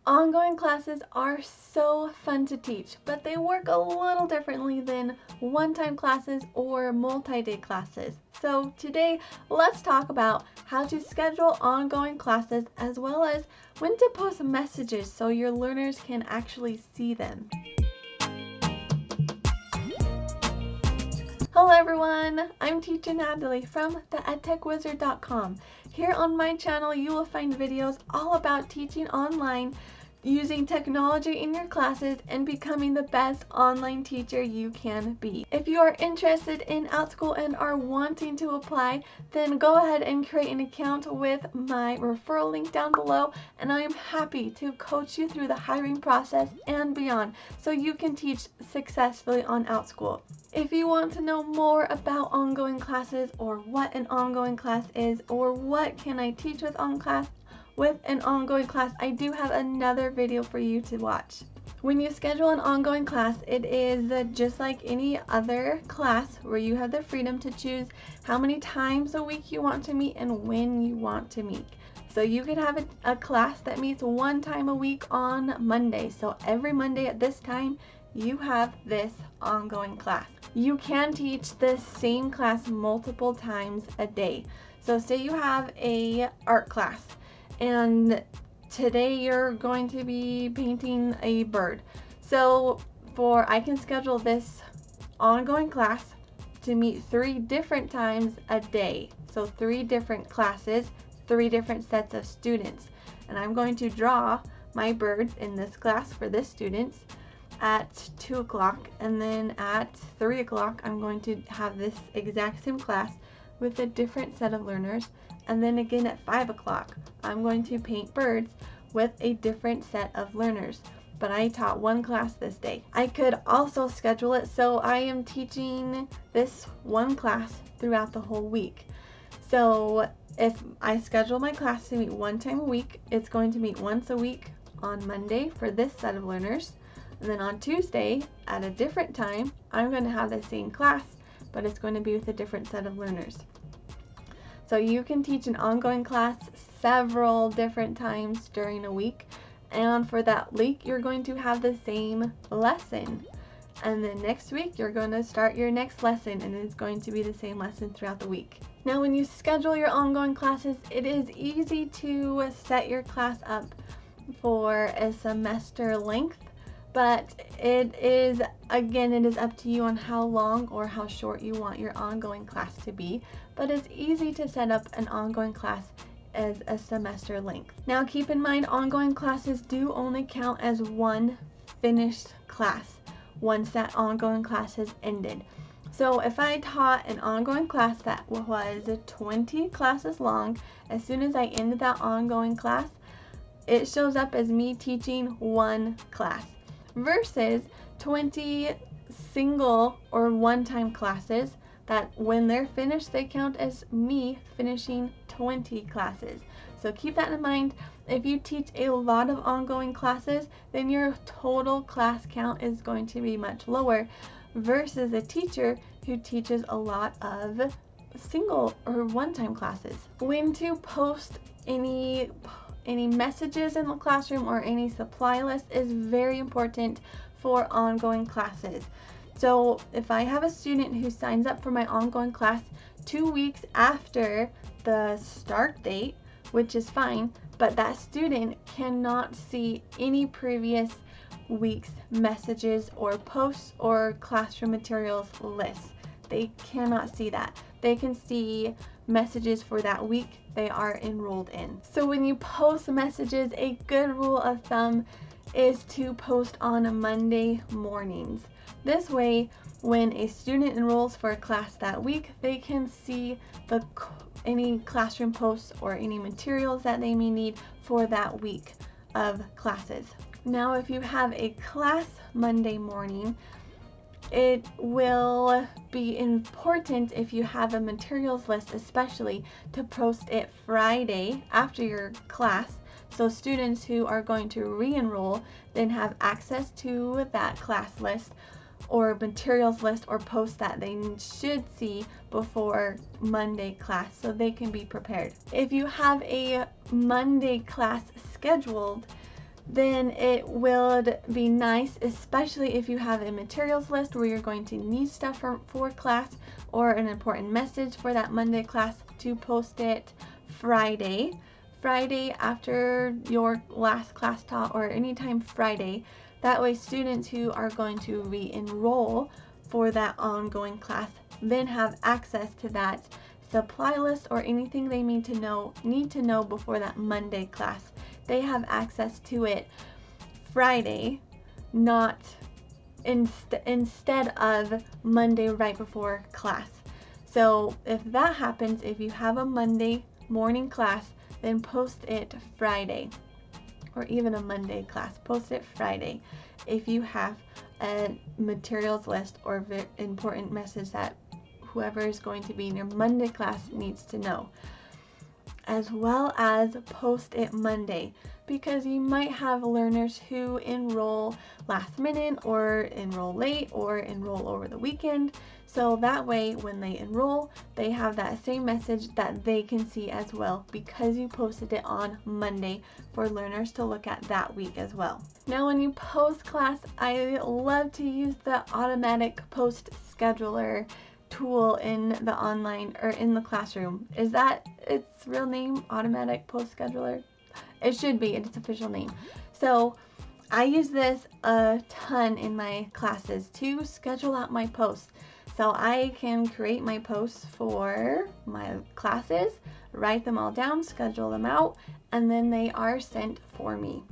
Ongoing classes are so fun to teach, but they work a little differently than one-time classes or multi-day classes. So today, let's talk about how to schedule ongoing classes as well as when to post messages so your learners can actually see them. Hello everyone, I'm Teacher Natalie from theedtechwizard.com. Here on my channel you will find videos all about teaching online, using technology in your classes, and becoming the best online teacher you can be. If you are interested in Outschool and are wanting to apply, then go ahead and create an account with my referral link down below, and I am happy to coach you through the hiring process and beyond so you can teach successfully on Outschool. If you want to know more about ongoing classes, or what an ongoing class is, or what can I teach with an ongoing class, I do have another video for you to watch. When you schedule an ongoing class, it is just like any other class where you have the freedom to choose how many times a week you want to meet and when you want to meet. So you could have a class that meets one time a week on Monday. So every Monday at this time, you have this ongoing class. You can teach the same class multiple times a day. So say you have a art class, and today you're going to be painting a bird. So I can schedule this ongoing class to meet 3 different times a day. So 3 different classes, 3 different sets of students. And I'm going to draw my birds in this class for this students at 2 o'clock, and then at 3 o'clock I'm going to have this exact same class with a different set of learners, and then again at 5 o'clock I'm going to paint birds with a different set of learners, but I taught one class this day. I could also schedule it so I am teaching this one class throughout the whole week. So if I schedule my class to meet one time a week, it's going to meet once a week on Monday for this set of learners. And then on Tuesday, at a different time, I'm going to have the same class, but it's going to be with a different set of learners. So you can teach an ongoing class several different times during a week, and for that week, you're going to have the same lesson. And then next week, you're going to start your next lesson, and it's going to be the same lesson throughout the week. Now, when you schedule your ongoing classes, it is easy to set your class up for a semester length. But it is up to you on how long or how short you want your ongoing class to be. But it's easy to set up an ongoing class as a semester length. Now keep in mind, ongoing classes do only count as one finished class once that ongoing class has ended. So if I taught an ongoing class that was 20 classes long, as soon as I ended that ongoing class, it shows up as me teaching one class, versus 20 single or one-time classes that when they're finished, they count as me finishing 20 classes. So keep that in mind. If you teach a lot of ongoing classes, then your total class count is going to be much lower versus a teacher who teaches a lot of single or one-time classes. When to post any messages in the classroom or any supply list is very important for ongoing classes. So if I have a student who signs up for my ongoing class 2 weeks after the start date, which is fine, but that student cannot see any previous week's messages or posts or classroom materials lists. They cannot see that. They can see messages for that week they are enrolled in. So when you post messages, a good rule of thumb is to post on Monday mornings. This way, when a student enrolls for a class that week, they can see any classroom posts or any materials that they may need for that week of classes. Now, if you have a class Monday morning, it will be important, if you have a materials list especially, to post it Friday after your class, so students who are going to re-enroll then have access to that class list or materials list or post that they should see before Monday class so they can be prepared. If you have a Monday class scheduled, then it would be nice, especially if you have a materials list where you're going to need stuff for class or an important message for that Monday class, to post it Friday after your last class taught, or anytime Friday. That way students who are going to re-enroll for that ongoing class then have access to that supply list or anything they need to know before that Monday class. They have access to it Friday, not instead of Monday right before class. So if that happens, if you have a Monday morning class, then post it Friday, or even a Monday class, post it Friday if you have a materials list or important message that whoever is going to be in your Monday class needs to know. As well as post it Monday, because you might have learners who enroll last minute or enroll late or enroll over the weekend. So that way when they enroll, they have that same message that they can see as well, because you posted it on Monday for learners to look at that week as well. Now when you post class, I love to use the automatic post scheduler tool in the online or in the classroom. Is that its real name? Automatic post scheduler? It should be its official name. So I use this a ton in my classes to schedule out my posts. So I can create my posts for my classes, write them all down, schedule them out, and then they are sent for me.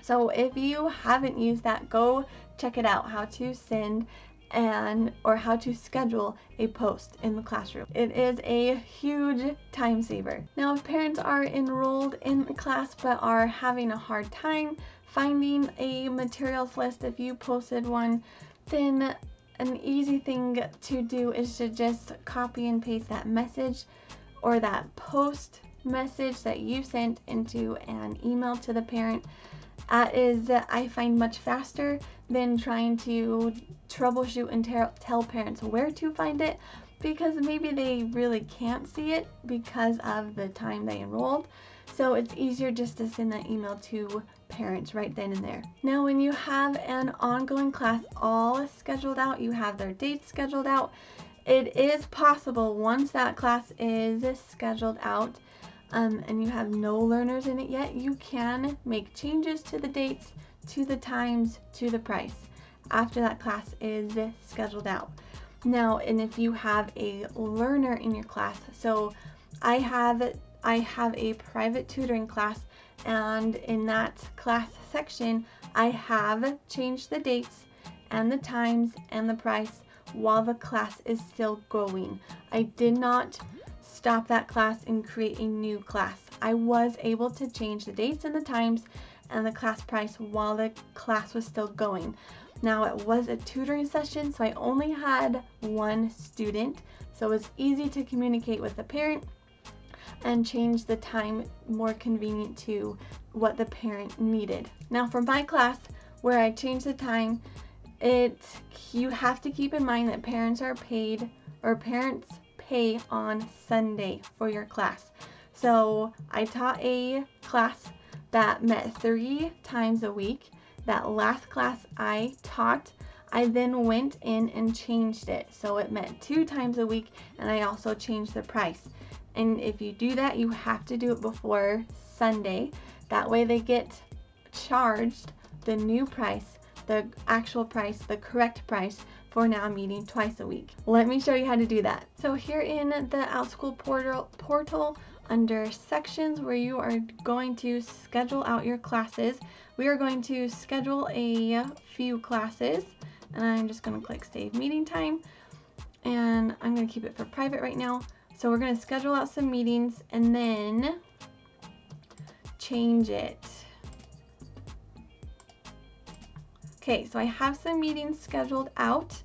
So if you haven't used that, go check it out, how to send or how to schedule a post in the classroom. It is a huge time saver. Now if parents are enrolled in a class but are having a hard time finding a materials list, if you posted one, then an easy thing to do is to just copy and paste that message or that post message that you sent into an email to the parent. That is, I find, much faster than trying to troubleshoot and tell parents where to find it, because maybe they really can't see it because of the time they enrolled. So it's easier just to send that email to parents right then and there. Now when you have an ongoing class all scheduled out, you have their dates scheduled out, it is possible once that class is scheduled out and you have no learners in it yet, you can make changes to the dates, to the times, to the price after that class is scheduled out. Now, and if you have a learner in your class, so I have a private tutoring class, and in that class section, I have changed the dates and the times and the price while the class is still going. I did not stop that class and create a new class. I was able to change the dates and the times and the class price while the class was still going. Now it was a tutoring session, so I only had one student, so it was easy to communicate with the parent and change the time more convenient to what the parent needed. Now for my class, where I changed the time, you have to keep in mind that parents are paid, or parents pay on Sunday for your class. So I taught a class that met 3 times a week. That last class I taught, I then went in and changed it. So it met 2 times a week, and I also changed the price. And if you do that, you have to do it before Sunday. That way they get charged the new price, the actual price, the correct price for now meeting twice a week. Let me show you how to do that. So here in the Outschool portal, under sections where you are going to schedule out your classes, we are going to schedule a few classes, and I'm just going to click Save Meeting Time, and I'm going to keep it for private right now. So we're going to schedule out some meetings and then change it. Okay, so I have some meetings scheduled out,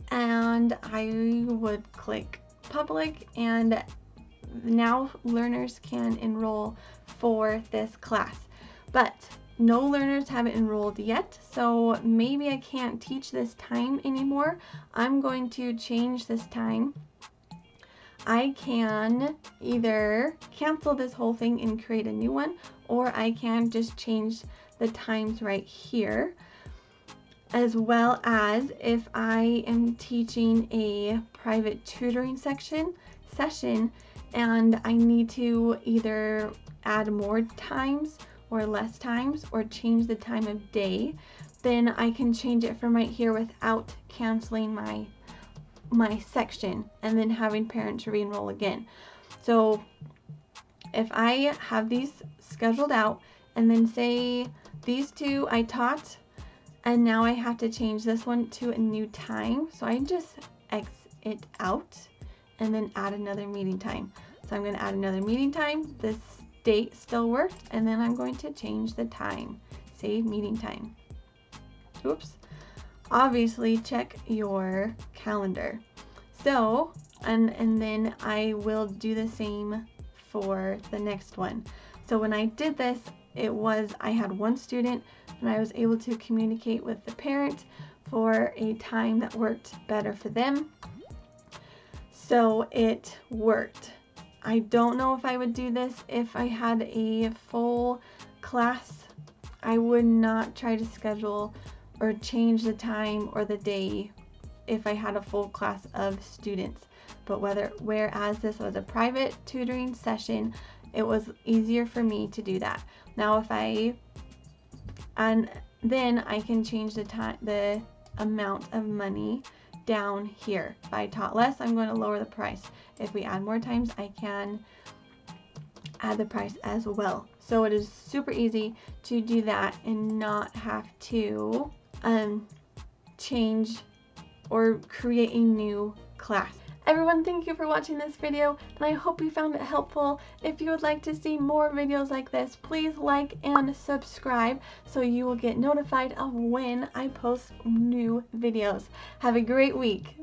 and I would click public, and now learners can enroll for this class. But no learners have enrolled yet, so maybe I can't teach this time anymore. I'm going to change this time. I can either cancel this whole thing and create a new one, or I can just change the times right here, as well as if I am teaching a private tutoring session and I need to either add more times or less times or change the time of day, then I can change it from right here without canceling my section and then having parents re-enroll again. So if I have these scheduled out and then say these two I taught and now I have to change this one to a new time, so I just X it out and then add another meeting time. So I'm going to add another meeting time. This date still works, and then I'm going to change the time. Say meeting time. Oops. Obviously check your calendar. So, and then I will do the same for the next one. So when I did this, I had one student and I was able to communicate with the parent for a time that worked better for them. So it worked. I don't know if I would do this if I had a full class. I would not try to schedule or change the time or the day if I had a full class of students. But whereas this was a private tutoring session, it was easier for me to do that. Now and then I can change the amount of money down here. If I taught less, I'm going to lower the price. If we add more times, I can add the price as well. So it is super easy to do that and not have to change or create a new class. Everyone, thank you for watching this video, and I hope you found it helpful. If you would like to see more videos like this, please like and subscribe so you will get notified of when I post new videos. Have a great week.